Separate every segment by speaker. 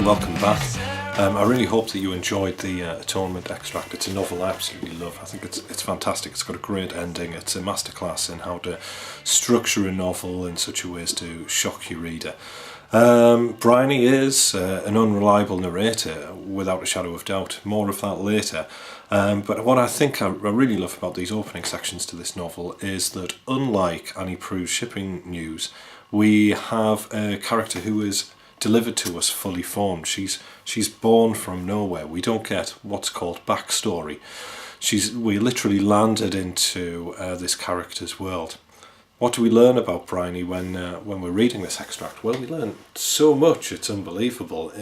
Speaker 1: welcome back. I really hope that you enjoyed the Atonement Extract. It's a novel I absolutely love. I think it's fantastic. It's got a great ending. It's a masterclass in how to structure a novel in such a way as to shock your reader. Bryony is an unreliable narrator, without a shadow of doubt. More of that later. But what I think I really love about these opening sections to this novel is that, unlike Annie Proulx's shipping news, we have a character who is delivered to us fully formed. She's born from nowhere. We don't get what's called backstory. We literally landed into this character's world. What do we learn about Bryony when we're reading this extract? Well, we learn so much, it's unbelievable.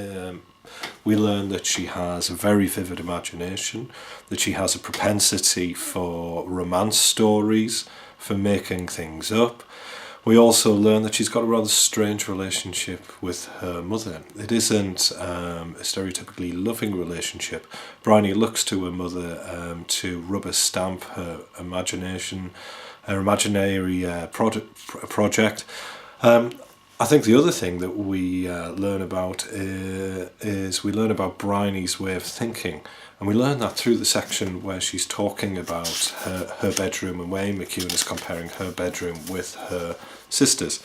Speaker 1: We learn that she has a very vivid imagination, that she has a propensity for romance stories, for making things up. We also learn that she's got a rather strange relationship with her mother. It isn't a stereotypically loving relationship. Bryony looks to her mother to rubber stamp her imagination, her imaginary project. I think the other thing that we learn about is we learn about Bryony's way of thinking. And we learn that through the section where she's talking about her bedroom and where McEwan is comparing her bedroom with her sister's.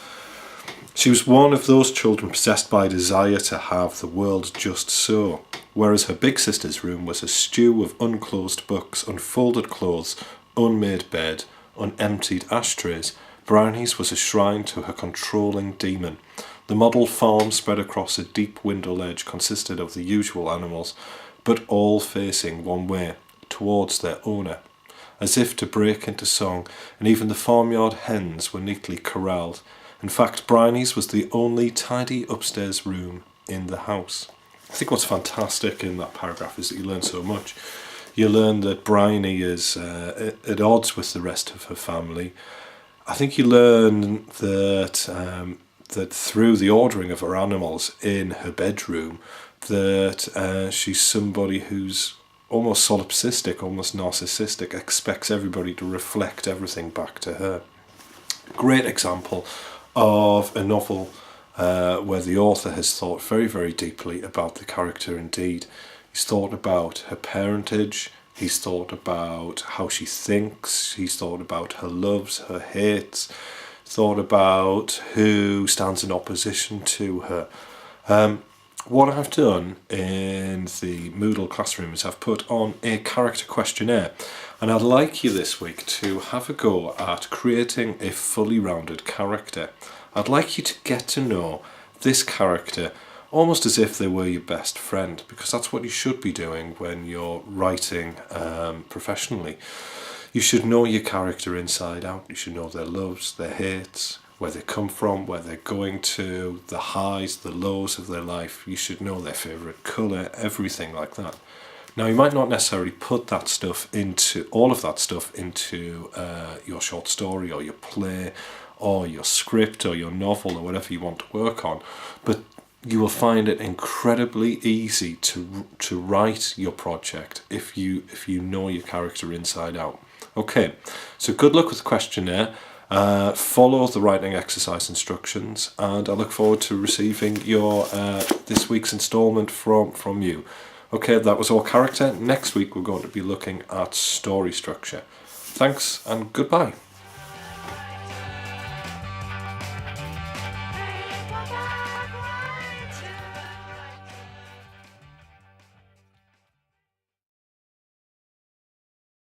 Speaker 1: She was one of those children possessed by a desire to have the world just so, whereas her big sister's room was a stew of unclosed books, unfolded clothes, unmade bed, unemptied ashtrays. Bryony's was a shrine to her controlling demon. The model farm spread across a deep window ledge consisted of the usual animals, but all facing one way, towards their owner, as if to break into song, and even the farmyard hens were neatly corralled. In fact, Bryony's was the only tidy upstairs room in the house. I think what's fantastic in that paragraph is that you learn so much. You learn that Bryony is at odds with the rest of her family. I think you learn that that through the ordering of her animals in her bedroom, that she's somebody who's almost solipsistic, almost narcissistic, expects everybody to reflect everything back to her. Great example of a novel where the author has thought very, very deeply about the character indeed. He's thought about her parentage, he's thought about how she thinks, he's thought about her loves, her hates, thought about who stands in opposition to her. What I've done in the Moodle classroom is I've put on a character questionnaire, and I'd like you this week to have a go at creating a fully rounded character. I'd like you to get to know this character almost as if they were your best friend, because that's what you should be doing when you're writing professionally. You should know your character inside out. You should know their loves, their hates, where they come from, where they're going to, the highs, the lows of their life. You should know their favourite colour, everything like that. Now, you might not necessarily put that stuff into, all of that stuff into your short story or your play or your script or your novel or whatever you want to work on, but you will find it incredibly easy to write your project if you know your character inside out. Okay, so good luck with the questionnaire. Follow the writing exercise instructions, and I look forward to receiving your this week's instalment from you. Okay, that was all character. Next week we're going to be looking at story structure. Thanks and goodbye.